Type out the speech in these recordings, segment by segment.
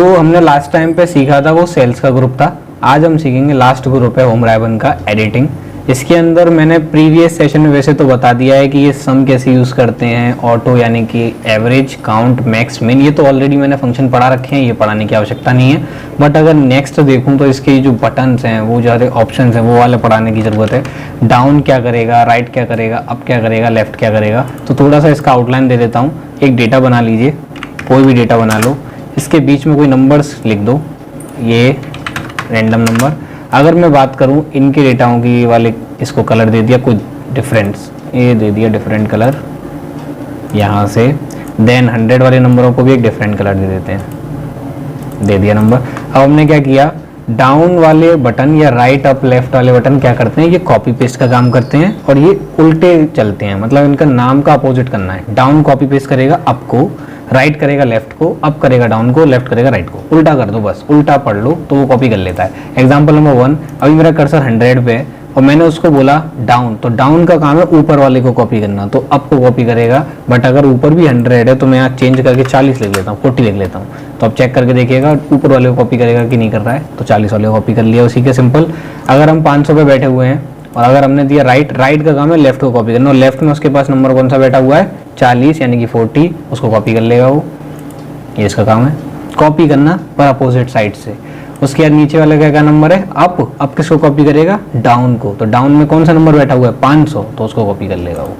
जो हमने last time पे सीखा था वो सेल्स का ग्रुप था। आज हम सीखेंगे लास्ट ग्रुप है होम राइबन का एडिटिंग। इसके अंदर मैंने प्रीवियस सेशन में वैसे तो बता दिया है कि ये सम कैसे यूज़ करते हैं, ऑटो यानी कि एवरेज, काउंट, मैक्स, मिन, ये तो ऑलरेडी मैंने फंक्शन पढ़ा रखे हैं, ये पढ़ाने की आवश्यकता नहीं है। बट अगर नेक्स्ट देखूं तो इसके जो बटन्स हैं, वो जो ऑप्शंस हैं, वो वाले पढ़ाने की ज़रूरत है। डाउन क्या करेगा, राइट क्या करेगा, अप क्या करेगा, लेफ्ट क्या करेगा। तो थोड़ा सा इसका आउटलाइन दे देता हूँ। एक डेटा बना लीजिए, कोई भी डेटा बना लो, इसके बीच में कोई नंबर्स लिख दो, ये रैंडम नंबर। अगर मैं बात करूं इनके डेटाओं की, ये वाले इसको कलर दे दिया कोई डिफरेंस, ये दे दिया डिफरेंट कलर यहाँ से। देन 100 वाले नंबरों को भी एक डिफरेंट कलर दे देते हैं, दे दिया नंबर। अब हमने क्या किया, डाउन वाले बटन या राइट अप लेफ्ट वाले बटन क्या करते हैं, ये कॉपी पेस्ट का काम करते हैं और ये उल्टे चलते हैं, मतलब इनका नाम का अपोजिट करना है। डाउन कॉपी पेस्ट करेगा अप को, राइट करेगा लेफ्ट को, अप करेगा डाउन को, लेफ्ट करेगा राइट को। उल्टा कर दो, बस उल्टा पढ़ लो तो वो कॉपी कर लेता है। एग्जांपल नंबर 1, अभी मेरा कर्सर 100 पे है और मैंने उसको बोला डाउन, तो डाउन का काम है ऊपर वाले को कॉपी करना, तो अप को कॉपी करेगा। बट अगर ऊपर भी 100 है तो मैं यहाँ चेंज करके 40 लिख लेता हूँ, 40 लिख लेता हूँ। तो अब चेक करके देखिएगा ऊपर वाले को कॉपी करेगा कि नहीं कर रहा है, तो 40 वाले को कॉपी कर लिया, उसी के सिंपल। अगर हम 500 पे बैठे हुए हैं और अगर हमने दिया राइट, राइट का काम है लेफ्ट को कॉपी करना, और लेफ्ट में उसके पास नंबर कौन सा बैठा हुआ है, 40 यानी कि 40, उसको कॉपी कर लेगा वो। ये इसका काम है कॉपी करना, पर अपोजिट साइड से। उसके बाद नीचे वाला क्या नंबर है, अप किसको कॉपी करेगा, डाउन को। तो डाउन में कौन सा नंबर बैठा हुआ है, 500, तो उसको कॉपी कर लेगा वो।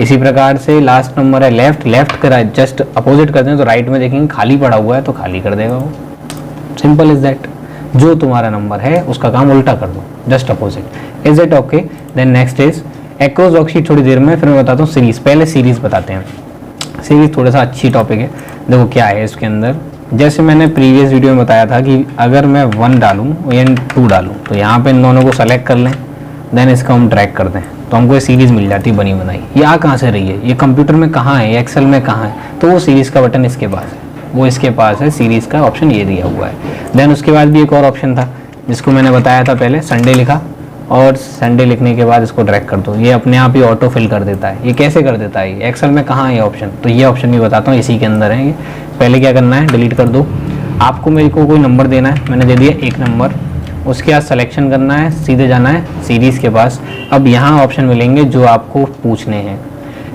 इसी प्रकार से लास्ट नंबर है लेफ्ट, लेफ्ट का जस्ट अपोजिट करते हैं तो राइट में देखेंगे खाली पड़ा हुआ है तो खाली कर देगा वो। Simple is that. जो तुम्हारा नंबर है उसका काम उल्टा कर दो, just opposite. Is it okay? Then next is across worksheet, थोड़ी देर में फिर मैं बताता हूँ सीरीज। पहले सीरीज बताते हैं। सीरीज थोड़ा सा अच्छी टॉपिक है। देखो क्या है इसके अंदर, जैसे मैंने प्रीवियस वीडियो में बताया था कि अगर मैं 1 डालूं या 2 डालूं तो यहाँ पे इन दोनों को सेलेक्ट कर लें, देन इसको हम ड्रैग कर दें तो हमको ये सीरीज़ मिल जाती है बनी बनाई। ये आ कहाँ से रही है, ये कंप्यूटर में कहाँ है, एक्सेल में कहाँ है, तो वो सीरीज़ का बटन इसके पास है, वो इसके पास है, सीरीज़ का ऑप्शन ये दिया हुआ है। देन उसके बाद भी एक और ऑप्शन था जिसको मैंने बताया था पहले, संडे लिखा, और संडे लिखने के बाद इसको ड्रैग कर दो, ये अपने आप ही ऑटो फिल कर देता है। ये कैसे कर देता है, ये एक्सेल में कहाँ है ये ऑप्शन, तो ये ऑप्शन भी बताता हूँ, इसी के अंदर है ये। पहले क्या करना है, डिलीट कर दो। आपको मेरे को कोई नंबर देना है, मैंने दे दिया 1 नंबर। उसके बाद सिलेक्शन करना है, सीधे जाना है सीरीज़ के पास। अब यहाँ ऑप्शन मिलेंगे जो आपको पूछने हैं।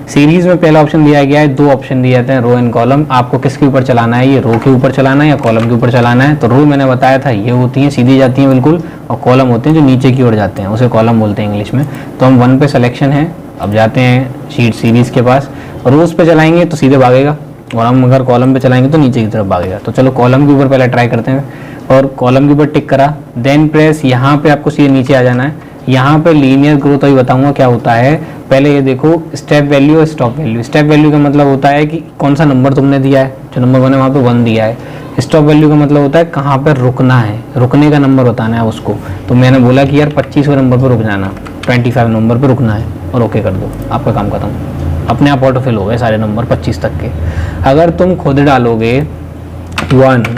सीरीज़ में पहला ऑप्शन दिया गया है, 2 ऑप्शन दिए जाते हैं, रो एंड कॉलम। आपको किसके ऊपर चलाना है, ये रो के ऊपर चलाना है या कॉलम के ऊपर चलाना है। तो रो मैंने बताया था ये होती हैं सीधी जाती हैं बिल्कुल, और कॉलम होते हैं जो नीचे की ओर जाते हैं, उसे कॉलम बोलते हैं इंग्लिश में। तो हम 1 पे सिलेक्शन है, अब जाते हैं शीट सीरीज़ के पास, रोज पे चलाएंगे तो सीधे भागेगा, और हम अगर कॉलम पे चलाएंगे तो नीचे की तरफ भागेगा। तो चलो कॉलम के ऊपर पहले ट्राई करते हैं, और कॉलम के ऊपर टिक करा, देन प्रेस, यहाँ पे आपको सीधे नीचे आ जाना है। यहाँ पे लीनियर ग्रोथ अभी बताऊंगा क्या होता है। पहले ये देखो स्टेप वैल्यू और स्टॉप वैल्यू। स्टेप वैल्यू का मतलब होता है कि कौन सा नंबर तुमने दिया है, जो नंबर 1 है वहाँ पे 1 दिया है। स्टॉप वैल्यू का मतलब होता है कहाँ पे रुकना है, रुकने का नंबर बताना है उसको। तो मैंने बोला कि यार 25वें नंबर पर रुक जाना, 25 नंबर पर रुकना है, और ओके कर दो, आपका काम खत्म। अपने आप ऑटो फिल हो गए सारे नंबर 25 तक के। अगर तुम खुद डालोगे 1,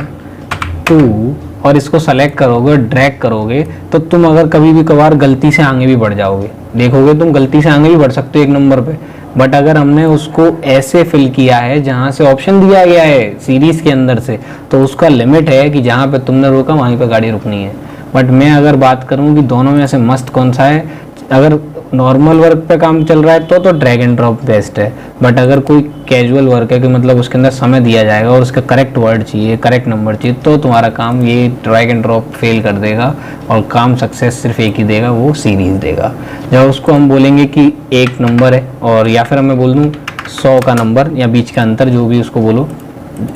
2 और इसको सेलेक्ट करोगे, ड्रैग करोगे, तो तुम अगर कभी भी कभार गलती से आगे भी बढ़ जाओगे, देखोगे तुम गलती से आगे भी बढ़ सकते हो 1 नंबर पे। बट अगर हमने उसको ऐसे फिल किया है जहाँ से ऑप्शन दिया गया है सीरीज़ के अंदर से, तो उसका लिमिट है कि जहाँ पे तुमने रोका वहीं पे गाड़ी रुकनी है। बट मैं अगर बात करूँ कि दोनों में से मस्त कौन सा है, अगर नॉर्मल वर्क पे काम चल रहा है तो ड्रैग एंड ड्रॉप बेस्ट है। बट अगर कोई कैजुअल वर्क है कि मतलब उसके अंदर समय दिया जाएगा और उसका करेक्ट वर्ड चाहिए, करेक्ट नंबर चाहिए, तो तुम्हारा काम ये ड्रैग एंड ड्रॉप फेल कर देगा और काम सक्सेस सिर्फ एक ही देगा, वो सीरीज़ देगा। जब उसको हम बोलेंगे कि 1 नंबर है, और या फिर मैं बोल दूँ 100 का नंबर या बीच का अंतर, जो भी उसको बोलो,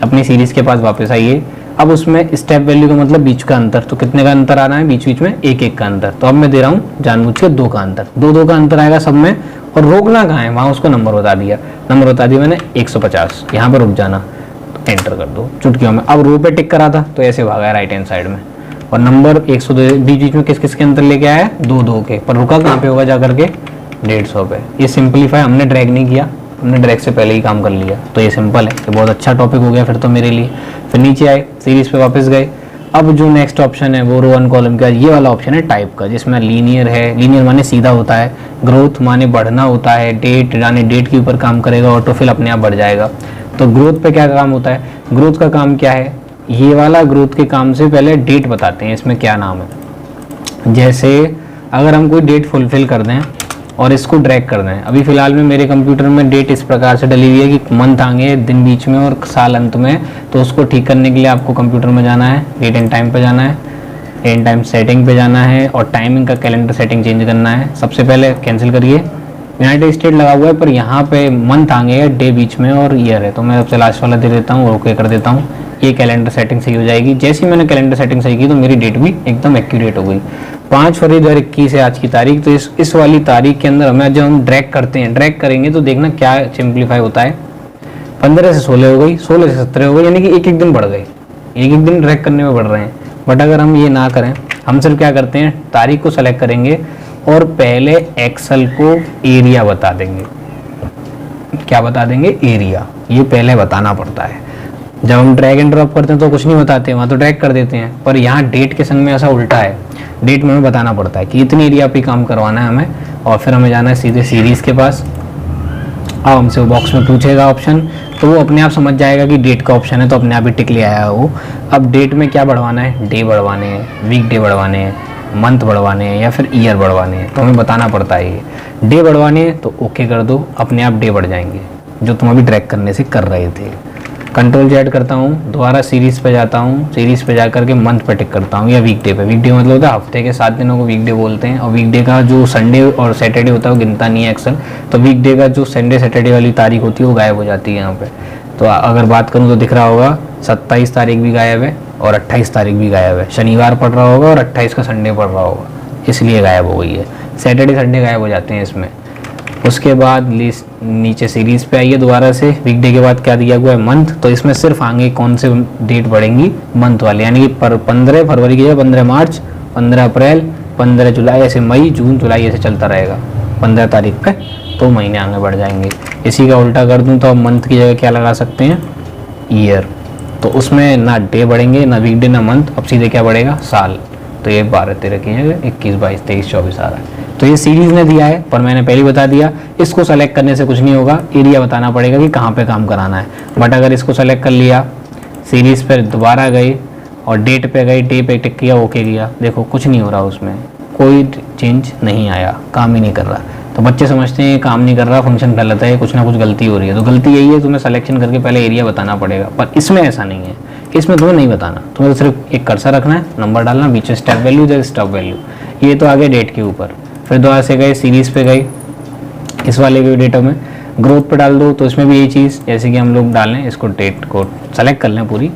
अपनी सीरीज़ के पास वापस आइए। अब उसमें स्टेप वैल्यू का मतलब बीच का अंतर, तो कितने का अंतर आना है, बीच बीच में 1-1 का अंतर। तो अब मैं दे रहा हूँ जानबूझ के 2 का अंतर, 2-2 का अंतर आएगा सब में। और रोकना कहाँ है, वहाँ उसको नंबर बता दिया, नंबर बता दिया मैंने 150, यहाँ पर रुक जाना, तो एंटर कर दो चुटकियों में। अब रो पे टिक करा था तो ऐसे भागा है राइट हैंड साइड में, और नंबर 102 बीच बीच में किस किस के अंतर लेके आया है, 2-2 के, पर रुका कहाँ पे होगा जा करके 150 पे। ये सिंपलीफाई, हमने ड्रैग नहीं किया, हमने ड्रैग से पहले ही काम कर लिया। तो ये सिंपल है, ये बहुत अच्छा टॉपिक हो गया फिर तो मेरे लिए। फिर नीचे आए, सीरीज पे वापस गए। अब जो नेक्स्ट ऑप्शन है वो रो एंड कॉलम का, ये वाला ऑप्शन है टाइप का, जिसमें लीनियर है। लीनियर माने सीधा होता है, ग्रोथ माने बढ़ना होता है, डेट यानी डेट के ऊपर काम करेगा, ऑटोफिल अपने आप बढ़ जाएगा। तो ग्रोथ पे क्या काम होता है, ग्रोथ का काम क्या है, ये वाला ग्रोथ के काम से पहले डेट बताते हैं इसमें क्या नाम है। जैसे अगर हम कोई डेट फुलफिल कर दें और इसको ड्रैग कर दें, अभी फ़िलहाल में मेरे कंप्यूटर में डेट इस प्रकार से डली हुई है कि मंथ आगे, दिन बीच में और साल अंत में, तो उसको ठीक करने के लिए आपको कंप्यूटर में जाना है, डेट एंड टाइम पे जाना है, एंड टाइम सेटिंग पे जाना है और टाइमिंग का कैलेंडर सेटिंग चेंज करना है। सबसे पहले कैंसिल करिए, यूनाइटेड स्टेट लगा हुआ है पर यहाँ पे मंथ आगे है, डे बीच में और ईयर है, तो मैं सबसे लास्ट वाला दे देता हूँ, ओके कर देता हूँ। ये कैलेंडर सेटिंग सही हो जाएगी। जैसे ही मैंने कैलेंडर सेटिंग सही की तो मेरी डेट भी एकदम एक्यूरेट हो गई। 5 फरवरी 2021 है आज की तारीख। तो इस वाली तारीख के अंदर हमें जब हम ड्रैग करते हैं, ड्रैग करेंगे तो देखना क्या सिंप्लीफाई होता है। 15 से 16 हो गई, 16 से 17 हो गई, यानी कि एक एक दिन बढ़ गए, एक एक दिन ड्रैग करने में बढ़ रहे हैं। बट अगर हम ये ना करें, हम सिर्फ क्या करते हैं, तारीख को सेलेक्ट करेंगे और पहले एक्सेल को एरिया बता देंगे। क्या बता देंगे? एरिया। ये पहले बताना पड़ता है। जब हम ड्रैग एंड ड्रॉप करते हैं तो कुछ नहीं बताते, वहाँ तो ड्रैग कर देते हैं, पर यहाँ डेट के संग में ऐसा उल्टा है। डेट में हमें बताना पड़ता है कि इतनी एरिया पे काम करवाना है हमें, और फिर हमें जाना है सीधे सीरीज़ के पास। अब हमसे वो बॉक्स में पूछेगा ऑप्शन, तो वो अपने आप समझ जाएगा कि डेट का ऑप्शन है, तो अपने आप ही टिक ले आया वो। अब डेट में क्या बढ़वाना है? डे बढ़वाने हैं, वीक डे बढ़वाने हैं, मंथ बढ़वाने हैं या फिर ईयर बढ़वाने हैं, तो हमें बताना पड़ता है। ये डे बढ़वाने हैं तो ओके कर दो, अपने आप डे बढ़ जाएंगे जो तुम अभी ट्रैक करने से कर रहे थे। कंट्रोल जेड करता हूँ, दोबारा सीरीज़ पे जाता हूँ, सीरीज़ पे जा करके मंथ पे टिक करता हूँ या वीकडे पे। वीकडे मतलब होता है हफ्ते के 7 दिनों को वीकडे बोलते हैं, और वीकडे का जो संडे और सैटरडे होता है वो गिनता नहीं है एक्सेल, तो वीकडे का जो संडे सैटरडे वाली तारीख होती है वो गायब हो जाती है यहाँ पे। तो अगर बात करूँ तो दिख रहा होगा 27 तारीख भी गायब है और 28 तारीख भी गायब है। शनिवार पड़ रहा होगा और 28 का संडे पड़ रहा होगा, इसलिए गायब हो गई है। सैटरडे संडे गायब हो जाते हैं इसमें। उसके बाद लिस्ट नीचे सीरीज़ पे आइए दोबारा से, वीकडे के बाद क्या दिया हुआ है? मंथ। तो इसमें सिर्फ आगे कौन से डेट बढ़ेंगी? मंथ वाले, यानी कि 15 फरवरी की जगह 15 मार्च, 15 अप्रैल, 15 जुलाई, ऐसे मई जून जुलाई ऐसे चलता रहेगा। 15 तारीख पे 2 महीने आगे बढ़ जाएंगे। इसी का उल्टा कर दूँ तो अब मंथ की जगह क्या लगा सकते हैं? ईयर। तो उसमें ना डे बढ़ेंगे, ना वीकडे, ना मंथ, अब सीधे क्या बढ़ेगा? साल। तो ये 12 13 की जगह 21 22 23 24 आ रहा है। तो ये सीरीज़ ने दिया है, पर मैंने पहले बता दिया, इसको सेलेक्ट करने से कुछ नहीं होगा, एरिया बताना पड़ेगा कि कहाँ पे काम कराना है। बट अगर इसको सेलेक्ट कर लिया, सीरीज़ पर दोबारा गई और डेट पे गई, डे पे टिक किया, ओके किया, देखो कुछ नहीं हो रहा, उसमें कोई चेंज नहीं आया, काम ही नहीं कर रहा। तो बच्चे समझते हैं काम नहीं कर रहा, फंक्शन गलत है, कुछ ना कुछ गलती हो रही है। तो गलती यही है, तुम्हें सिलेक्शन करके पहले एरिया बताना पड़ेगा, पर इसमें ऐसा नहीं है। इसमें तुम्हें नहीं बताना, तुम्हें तो सिर्फ एक कर्सर रखना है, नंबर डालना, बीच में स्टेप वैल्यू दे, स्टॉप वैल्यू। ये तो आगे डेट के ऊपर। फिर दोबारा से गए सीरीज़ पे गए, इस वाले के डेटा में ग्रोथ पे डाल दो, तो इसमें भी यही चीज़, जैसे कि हम लोग डालें इसको, डेट को सेलेक्ट कर लें पूरी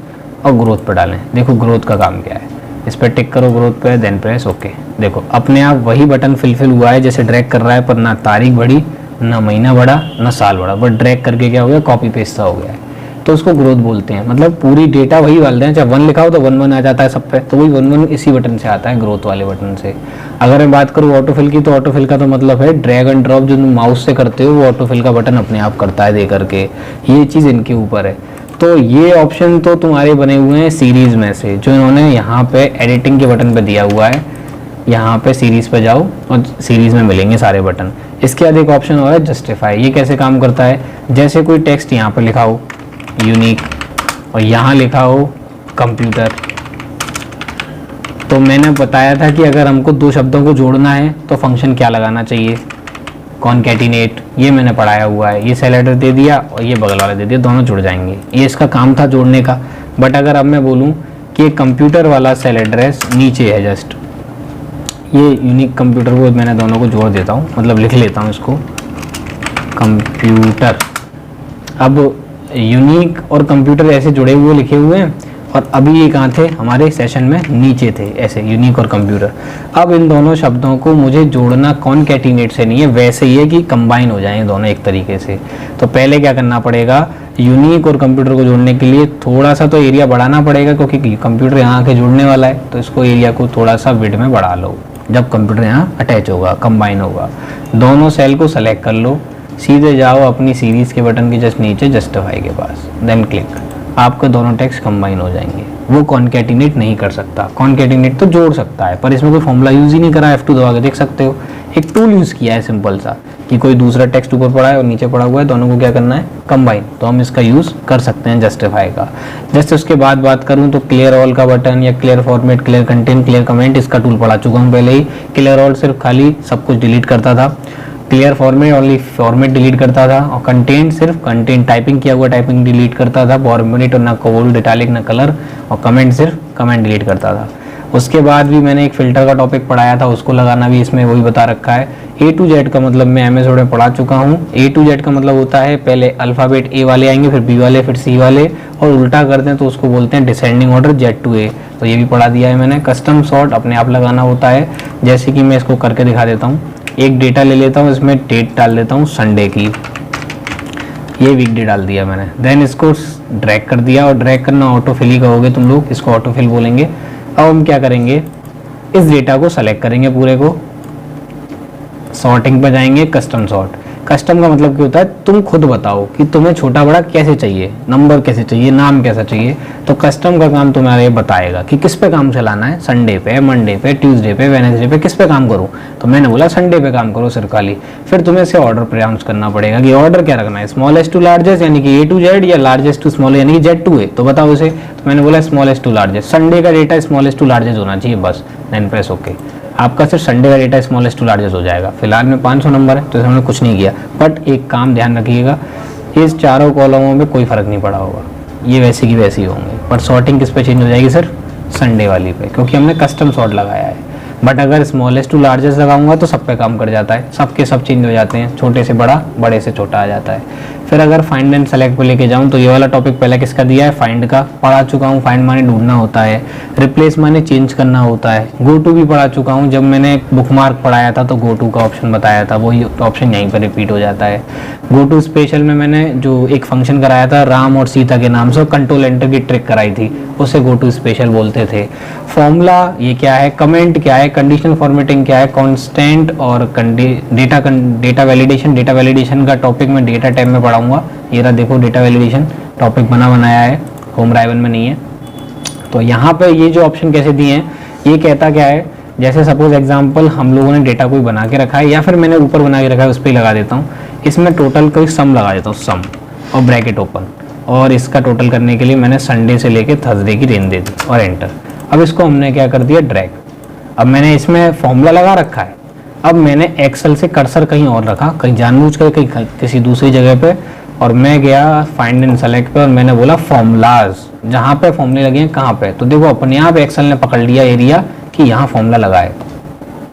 और ग्रोथ पे डालें। देखो ग्रोथ का काम क्या है, इस पर टिक करो ग्रोथ पे, देन प्रेस ओके। देखो अपने आप वही बटन फिलफिल हुआ है जैसे ड्रैग कर रहा है, पर ना तारीख बढ़ी, ना महीना बढ़ा, ना साल बढ़ा, बट ड्रैग करके क्या हो गया? कॉपी पेस्ट सा हो गया है। तो उसको ग्रोथ बोलते हैं। मतलब पूरी डेटा वही डालते हैं, चाहे 1 लिखा हो तो 1 1 आ जाता है सब पे, तो वही 1 1 इसी बटन से आता है, ग्रोथ वाले बटन से। अगर मैं बात करूँ ऑटोफिल की, तो ऑटोफिल का तो मतलब है ड्रैग एंड ड्रॉप, जो माउस से करते हो वो ऑटोफिल का बटन अपने आप करता है दे करके, ये चीज़ इनके ऊपर है। तो ये ऑप्शन तो तुम्हारे बने हुए हैं सीरीज़ में से, जो इन्होंने यहाँ पे एडिटिंग के बटन पे दिया हुआ है। यहाँ पे सीरीज़ पे जाओ और सीरीज़ में मिलेंगे सारे बटन। इसके बाद एक ऑप्शन और है जस्टिफाई। ये कैसे काम करता है? जैसे कोई टेक्स्ट यहाँ पे लिखा हो यूनिक और यहाँ लिखा हो कंप्यूटर, तो मैंने बताया था कि अगर हमको 2 शब्दों को जोड़ना है तो फंक्शन क्या लगाना चाहिए? कॉनकैटिनेट। ये मैंने पढ़ाया हुआ है। ये सेल एड्रेस दे दिया और ये बगल वाला दे दिया, दोनों जुड़ जाएंगे। ये इसका काम था जोड़ने का। बट अगर अब मैं बोलूँ कि कंप्यूटर वाला सेल एड्रेस नीचे है, जस्ट ये यूनिक कंप्यूटर को मैंने दोनों को जोड़ देता हूँ, मतलब लिख लेता हूँ इसको कंप्यूटर। अब यूनिक और कंप्यूटर ऐसे जुड़े हुए लिखे हुए हैं, और अभी ये कहाँ थे? हमारे सेशन में नीचे थे, ऐसे यूनिक और कंप्यूटर। अब इन दोनों शब्दों को मुझे जोड़ना कॉनकैटिनेट से नहीं है, वैसे ही है कि कंबाइन हो जाएं दोनों एक तरीके से। तो पहले क्या करना पड़ेगा? यूनिक और कंप्यूटर को जोड़ने के लिए थोड़ा सा तो एरिया बढ़ाना पड़ेगा, क्योंकि कंप्यूटर यहाँ आके जुड़ने वाला है, तो इसको एरिया को थोड़ा सा विड्थ में बढ़ा लो। जब कंप्यूटर यहाँ अटैच होगा, कंबाइन होगा, दोनों सेल को सेलेक्ट कर लो, सीधे जाओ अपनी सीरीज़ के बटन के जस्ट नीचे जस्टिफाई के पास, देन क्लिक। आपके दोनों टेक्स्ट कंबाइन हो जाएंगे। वो कॉनकैटिनेट नहीं कर सकता, कॉनकैटिनेट तो जोड़ सकता है, पर इसमें कोई फॉर्मूला यूज़ ही नहीं करा। F2 दबा के देख सकते हो, एक टूल यूज़ किया है सिंपल सा, कि कोई दूसरा टेक्स्ट ऊपर पड़ा है और नीचे पड़ा हुआ है, दोनों को क्या करना है, कंबाइन, तो हम इसका यूज़ कर सकते हैं जस्टिफाई का। जस्ट उसके बाद बात करूँ तो क्लियर ऑल का बटन या clear format, clear content, clear comment, इसका टूल पढ़ा चुका हूँ पहले ही। क्लियर ऑल सिर्फ खाली सब कुछ डिलीट करता था, clear format only format delete करता था, और कंटेंट सिर्फ कंटेंट टाइपिंग किया हुआ टाइपिंग डिलीट करता था, फॉर्मेट और ना बोल्ड इटैलिक ना कलर, और कमेंट सिर्फ कमेंट डिलीट करता था। उसके बाद भी मैंने एक फिल्टर का टॉपिक पढ़ाया था, उसको लगाना भी इसमें वही बता रखा है। ए टू जेड का मतलब मैं एमएस वर्ड में पढ़ा चुका हूँ। ए टू जेड का मतलब होता है पहले अल्फ़ाबेट ए वाले आएंगे, फिर बी वाले, फिर सी वाले, और उल्टा करते हैं तो उसको बोलते हैं डिसेंडिंग ऑर्डर जेड टू ए, तो ये भी पढ़ा दिया है मैंने। कस्टम सॉर्ट अपने आप लगाना होता है, जैसे कि मैं इसको करके दिखा देता हूँ। एक डेटा ले लेता हूँ, इसमें डेट डाल देता हूँ संडे की, ये वीकडे डाल दिया मैंने। देन इसको ड्रैग कर दिया, और ड्रैग करना ऑटोफिल ही कहोगे तुम लोग, इसको ऑटोफिल बोलेंगे। अब हम क्या करेंगे, इस डेटा को सेलेक्ट करेंगे पूरे को, सॉर्टिंग पे जाएंगे, कस्टम सॉर्ट। कस्टम का मतलब क्या होता है, तुम खुद बताओ कि तुम्हें छोटा बड़ा कैसे चाहिए, नंबर कैसे चाहिए, नाम कैसा चाहिए। तो कस्टम का काम तुम्हारा ये बताएगा कि किस पे काम चलाना है, संडे पे, मंडे पे, ट्यूसडे पे, वेडनेसडे पे, किस पे काम करूँ। तो मैंने बोला संडे पे काम करो सिर्फ खाली। फिर तुम्हें इसे ऑर्डर प्रोनाउंस करना पड़ेगा कि ऑर्डर क्या रखना है, स्मॉलेस्ट टू लार्जेस्ट यानी कि ए टू जेड, या लार्जेस्ट टू स्मॉल यानी कि जेड टू ए। तो बताओ इसे, तो मैंने बोला स्मॉलेस्ट टू लार्जेस्ट, संडे का डेटा स्मॉलेस्ट टू लार्जेस्ट होना चाहिए बस। देन प्रेस ओके, आपका सिर्फ संडे का डेटा स्मॉलेस्ट टू लार्जेस्ट हो जाएगा। फिलहाल में 500 नंबर है तो इसमें हमने कुछ नहीं किया, बट एक काम ध्यान रखिएगा, इस चारों कॉलमों में कोई फर्क नहीं पड़ा होगा, ये वैसी की वैसी होंगे, पर सॉर्टिंग किस पे चेंज हो जाएगी, सिर्फ संडे वाली पे, क्योंकि हमने कस्टम सॉर्ट लगाया है। बट अगर स्मॉलेस्ट टू लार्जेस्ट लगाऊंगा तो सब पे काम कर जाता है, सबके सब चेंज हो जाते हैं, छोटे से बड़ा, बड़े से छोटा आ जाता है। फिर अगर फाइंड एंड सेलेक्ट पे लेके जाऊं तो ये वाला टॉपिक पहले किसका दिया है, फाइंड का पढ़ा चुका हूं। फाइंड माने ढूंढना होता है, रिप्लेस माने चेंज करना होता है, गो टू भी पढ़ा चुका हूं। जब मैंने बुकमार्क पढ़ाया था तो गो टू का ऑप्शन बताया था, वही ऑप्शन यहीं पर रिपीट हो जाता है। गो टू स्पेशल में मैंने जो एक फंक्शन कराया था राम और सीता के नाम से, कंट्रोल एंटर की ट्रिक कराई थी, उसे गो टू स्पेशल बोलते थे। फॉर्मूला ये क्या है, कमेंट क्या है, कंडीशनल फॉर्मेटिंग क्या है, कांस्टेंट और डेटा वैलिडेशन का टॉपिक मैं डेटा टैब में पढ़ाऊंगा। ये रहा देखो, डेटा वैलिडेशन टॉपिक बनाया है, होम राइवन में नहीं है। तो यहाँ पे ये जो ऑप्शन कैसे दिए हैं, ये कहता क्या है, जैसे सपोज एग्जांपल हम लोगों ने डेटा कोई बना के रखा है, या फिर मैंने ऊपर बना के रखा है, उस पर ही लगा देता हूँ। इसमें टोटल कोई सम लगा देता हूँ, सम और ब्रैकेट ओपन, और इसका टोटल करने के लिए मैंने संडे से लेके थर्सडे की रेंज दे दी और एंटर। अब इसको हमने क्या कर दिया, ड्रैग। अब मैंने इसमें फॉर्मूला लगा रखा है, अब मैंने एक्सेल से कर्सर कहीं और रखा, कहीं जानबूझ कर कहीं किसी दूसरी जगह पे, और मैं गया फाइंड एंड सेलेक्ट पे और मैंने बोला फॉर्मूलाज, जहाँ पे फॉर्मूले लगे हैं कहाँ पे, तो देखो अपने आप एक्सेल ने पकड़ लिया एरिया कि यहाँ फॉर्मूला लगा है।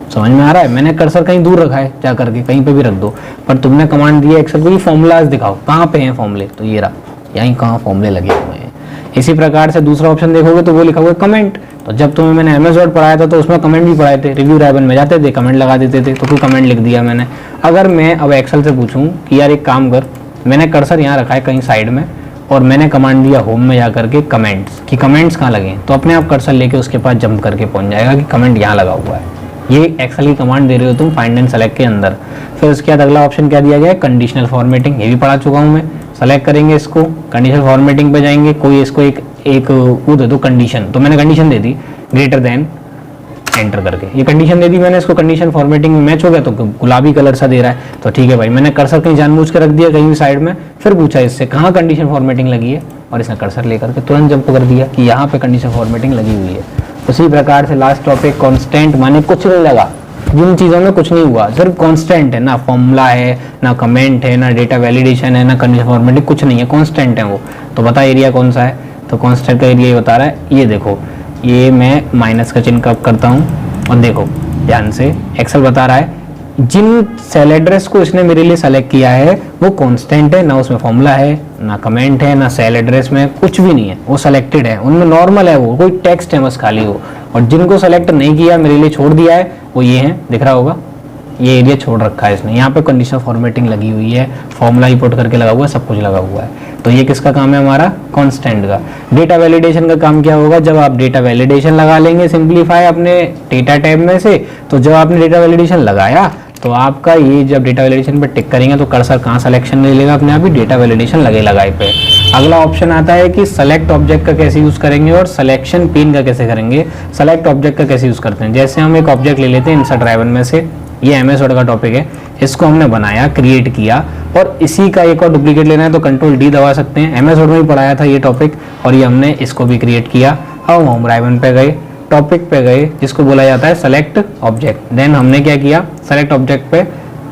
समझ में आ रहा है, मैंने कर्सर कहीं दूर रखा है, जा करके कहीं पे भी रख दो, पर तुमने कमांड दी है एक्सेल को फॉर्मूलाज दिखाओ, कहाँ पे हैं फॉर्मूले, तो ये रहा, यहीं कहाँ फॉर्मूले लगे हुए हैं। इसी प्रकार से दूसरा ऑप्शन देखोगे तो वो लिखा हुआ है कमेंट। तो जब तुम्हें मैंने एमएस वर्ड पढ़ाया था तो उसमें कमेंट भी पढ़ाए थे, रिव्यू राइवन में जाते थे, कमेंट लगा देते थे, तो कोई कमेंट लिख दिया मैंने। अगर मैं अब एक्सेल से पूछूं कि यार एक काम कर, मैंने कर्सर यहाँ रखा है कहीं साइड में, और मैंने कमांड दिया होम में जा करके कमेंट्स, कि कमेंट्स कहाँ लगे, तो अपने आप कर्सर लेके उसके पास जंप करके पहुंच जाएगा कि कमेंट यहाँ लगा हुआ है। ये एक्सेल की कमांड दे रहे हो तुम फाइंड एंड सेलेक्ट के अंदर। फिर उसके बाद अगला ऑप्शन क्या दिया गया है, कंडीशनल फॉर्मेटिंग, ये भी पढ़ा चुका हूँ मैं। सेलेक्ट करेंगे इसको, कंडीशनल फॉर्मेटिंग पे जाएंगे, कोई इसको एक वो दे दो कंडीशन, तो मैंने condition they the greater than, enter करके ये कंडीशन दे दी मैंने। इसको कंडीशन फॉर्मेटिंग में मैच हो गया तो गुलाबी कलर सा दे रहा है, तो ठीक है भाई, मैंने कर्सर कहीं जानबूझ के रख दिया कहीं भी साइड में। फिर पूछा इससे कहाँ कंडीशन फॉर्मेटिंग लगी है, और इसने कर्सर लेकर के तुरंत जंप कर दिया कि यहाँ पे कंडीशन फॉर्मेटिंग लगी हुई है। उसी प्रकार से लास्ट टॉपिक कांस्टेंट, माने कुछ नहीं लगा, जिन चीज़ों में कुछ नहीं हुआ, सिर्फ कांस्टेंट है, ना फॉर्मूला है, ना कमेंट है, ना डेटा वैलिडेशन है, ना कंडीशन फॉर्मेटिंग, कुछ नहीं है, कांस्टेंट है वो। तो बता एरिया कौन सा है, तो कांस्टेंट का एरिया ये बता रहा है। ये देखो, ये मैं माइनस का चिन्ह कब करता हूँ, और देखो ध्यान से एक्सेल बता रहा है जिन सेल एड्रेस को इसने मेरे लिए सेलेक्ट किया है वो कांस्टेंट है, ना उसमें फॉर्मूला है, ना कमेंट है, ना सेल एड्रेस में कुछ भी नहीं है, वो सेलेक्टेड है, उनमें नॉर्मल है, वो कोई टेक्स्ट है बस खाली वो। और जिनको सेलेक्ट नहीं किया, मेरे लिए छोड़ दिया है, वो ये है, दिख रहा होगा, ये एरिया छोड़ रखा है इसने। यहाँ पे कंडीशनल फॉर्मेटिंग लगी हुई है, फॉर्मूला इंपोर्ट करके लगा हुआ है, सब कुछ लगा हुआ है। तो ये किसका काम है, हमारा कांस्टेंट का। डेटा वैलिडेशन का काम क्या होगा, जब आप डेटा वैलिडेशन लगा लेंगे सिंपलीफाई अपने डेटा टैब में से, तो जब आपने डेटा वैलिडेशन लगाया तो आपका ये जब डेटा वैलिडेशन पे टिक करेंगे तो कर्सर कहाँ सिलेक्शन ले लेगा, अपने आप ही डेटा वैलिडेशन लगे लगाए पे। अगला ऑप्शन आता है कि सेलेक्ट ऑब्जेक्ट का कैसे यूज करेंगे और सिलेक्शन पिन का कैसे करेंगे। सेलेक्ट ऑब्जेक्ट का कैसे यूज करते हैं, जैसे हम एक ऑब्जेक्ट ले लेते हैं इंसर्ट ड्राइवर में से, ये एमएस वर्ड का टॉपिक है, इसको हमने बनाया, क्रिएट किया, और इसी का एक और डुप्लीकेट लेना है तो कंट्रोल डी दबा सकते हैं। MS वर्ड में ही पढ़ाया था ये टॉपिक, और ये हमने इसको भी क्रिएट किया। अब होम राइबन पे गए, टॉपिक पे गए जिसको बोला जाता है सेलेक्ट ऑब्जेक्ट। देन हमने क्या किया, सेलेक्ट ऑब्जेक्ट पे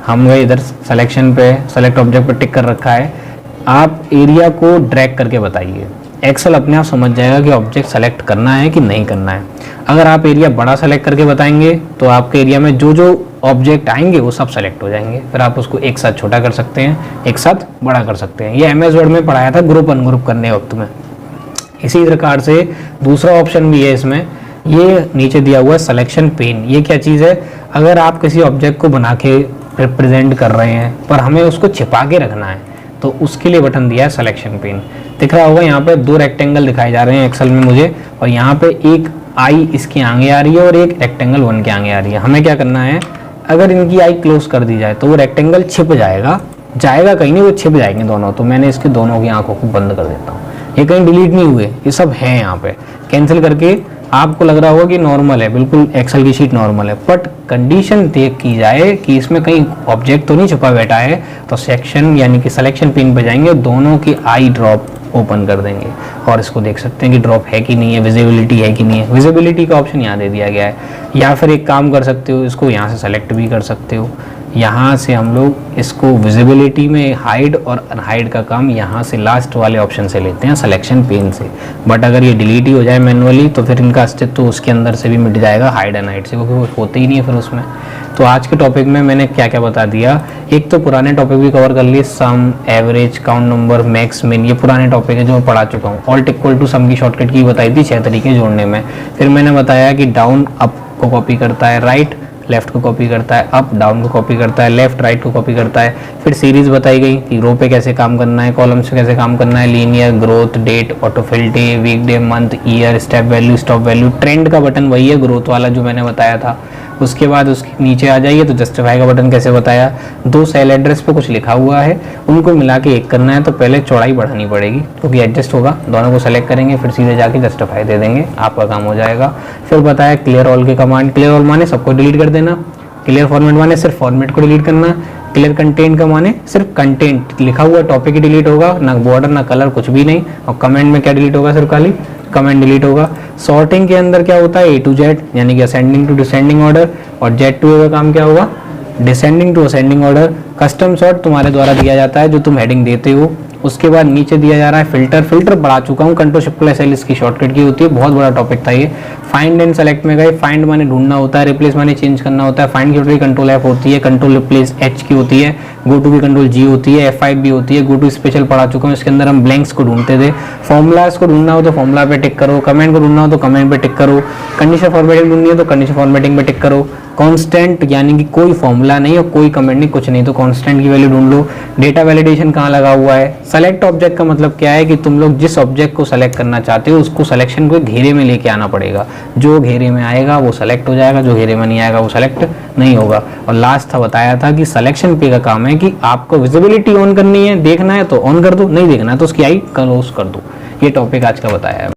हम गए, इधर सिलेक्शन पे सेलेक्ट ऑब्जेक्ट पे टिक कर रखा है। आप एरिया को ड्रैग करके बताइए, एक्सेल अपने आप समझ जाएगा कि ऑब्जेक्ट सेलेक्ट करना है कि नहीं करना है। अगर आप एरिया बड़ा सेलेक्ट करके बताएंगे तो आपके एरिया में जो जो ऑब्जेक्ट आएंगे वो सब सेलेक्ट हो जाएंगे, फिर आप उसको एक साथ छोटा कर सकते हैं, एक साथ बड़ा कर सकते हैं। ये MS वर्ड में पढ़ाया था ग्रुप अनग्रुप करने वक्त में। इसी प्रकार से दूसरा ऑप्शन भी है इसमें, ये नीचे दिया हुआ है सिलेक्शन पेन। ये क्या चीज़ है, अगर आप किसी ऑब्जेक्ट को बना के रिप्रेजेंट कर रहे हैं पर हमें उसको छिपा के रखना है तो उसके लिए बटन दिया है सिलेक्शन पेन। दिख रहा होगा यहाँ पे 2 रेक्टेंगल दिखाए जा रहे हैं एक्सेल में मुझे, और यहाँ पे एक आई इसके आगे आ रही है और एक रेक्टेंगल 1 के आगे आ रही है। हमें क्या करना है, अगर इनकी आई क्लोज कर दी जाए तो वो रेक्टेंगल छिप जाएगा, जाएगा कहीं नहीं, वो छिप जाएंगे दोनों। तो मैंने इसके दोनों की आंखों को बंद कर देता हूँ, ये कहीं डिलीट नहीं हुए, ये सब है यहाँ पे। कैंसिल करके आपको लग रहा होगा कि नॉर्मल है, बिल्कुल एक्सेल की शीट नॉर्मल है, बट कंडीशन देख की जाए कि इसमें कहीं ऑब्जेक्ट तो नहीं छुपा बैठा है, तो सेक्शन यानी कि सिलेक्शन पिन पे जाएंगे, दोनों की आई ड्रॉप ओपन कर देंगे और इसको देख सकते हैं कि ड्रॉप है कि नहीं है, विजिबिलिटी है कि नहीं है। विजिबिलिटी का ऑप्शन यहाँ दे दिया गया है। या फिर एक काम कर सकते हो, इसको यहाँ से सेलेक्ट भी कर सकते हो। यहाँ से हम लोग इसको विजिबिलिटी में हाइड और अनहाइड का काम यहाँ से लास्ट वाले ऑप्शन से लेते हैं, सिलेक्शन पेन से। बट अगर ये डिलीट ही हो जाए मैनुअली तो फिर इनका अस्तित्व उसके अंदर से भी मिट जाएगा हाइड अनहाइड से, क्योंकि वो होते ही नहीं है फिर उसमें। तो आज के टॉपिक में मैंने क्या क्या बता दिया, एक तो पुराने टॉपिक भी कवर कर लिए, सम, एवरेज, काउंट नंबर, मैक्स, मिन, ये पुराने टॉपिक है जो मैं पढ़ा चुका हूँ। ऑल्ट इक्वल टू सम की शॉर्टकट की बताई थी 6 तरीके जोड़ने में। फिर मैंने बताया कि डाउन अप को कॉपी करता है, राइट लेफ्ट को कॉपी करता है, अप डाउन को कॉपी करता है, लेफ्ट राइट को कॉपी करता है। फिर सीरीज बताई गई कि रो पे कैसे काम करना है, कॉलम से कैसे काम करना है, linear, growth, date, autofill day, weekday, month, year, step value, stop value. Trend का बटन वही है ग्रोथ वाला जो मैंने बताया था। उसके बाद उसके नीचे आ जाइए तो जस्टिफाई का बटन कैसे बताया, 2 सेल एड्रेस पे कुछ लिखा हुआ है, उनको मिला के एक करना है तो पहले चौड़ाई बढ़ानी पड़ेगी क्योंकि एडजस्ट होगा, दोनों को सेलेक्ट करेंगे फिर सीधे जाके जस्टिफाई दे देंगे, आपका काम हो जाएगा। फिर बताया क्लियर ऑल के कमांड, क्लियर ऑल माने सबको डिलीट कर देना, क्लियर फॉर्मेट माने सिर्फ फॉर्मेट को डिलीट करना, क्लियर कंटेंट का माने सिर्फ कंटेंट लिखा हुआ टॉपिक ही डिलीट होगा, ना बॉर्डर ना कलर कुछ भी नहीं। और कमेंट में क्या डिलीट होगा, सिर्फ खाली कमेंट डिलीट होगा। सॉर्टिंग के अंदर क्या होता है, A to Z यानी कि असेंडिंग टू डिसेंडिंग ऑर्डर, और Z to A का काम क्या होगा, descending to ascending order. Custom sort तुम्हारे द्वारा दिया जाता है जो तुम हेडिंग देते हो। उसके बाद नीचे दिया जा रहा है फिल्टर, फिल्टर बढ़ा चुका हूँ, कंट्रोल शिफ्ट प्लस एल इसकी शॉर्टकट की होती है, बहुत बड़ा टॉपिक था ये। फाइंड एंड सेलेक्ट में गए, फाइंड माने ढूंढना होता है, रिप्लेस माने चेंज करना होता है। फाइंड की होती है कंट्रोल F होती है, कंट्रोल रिप्लेस H की होती है, गो टू की कंट्रोल G होती है, F5 भी होती है। गो टू स्पेशल पढ़ा चुका हूँ, इसके अंदर हम ब्लैंक्स को ढूंढते थे। फॉर्मुलाज को ढूंढना हो तो फॉर्मुला पे टिक करो, कमेंट को ढूंढना हो तो कमेंट पे टिक करो, कंडीशन फॉर्मेटिंग ढूंढनी है तो कंडीशन फॉर्मेटिंग पे टिक करो। कांस्टेंट यानी कि कोई फॉर्मूला नहीं और कोई कमेंट नहीं, कुछ नहीं, तो कांस्टेंट की वैल्यू ढूंढ लो। डेटा वैलिडेशन कहाँ लगा हुआ है। सेलेक्ट ऑब्जेक्ट का मतलब क्या है कि तुम लोग जिस ऑब्जेक्ट को सेलेक्ट करना चाहते हो उसको सिलेक्शन को घेरे में लेके आना पड़ेगा, जो घेरे में आएगा वो सेलेक्ट हो जाएगा, जो घेरे में नहीं आएगा वो सेलेक्ट नहीं होगा। और लास्ट था बताया था कि सिलेक्शन पे का काम है कि आपको विजिबिलिटी ऑन करनी है, देखना है तो ऑन कर दो, नहीं देखना है तो उसकी आई क्लोज कर दो। ये टॉपिक आज का बताया है।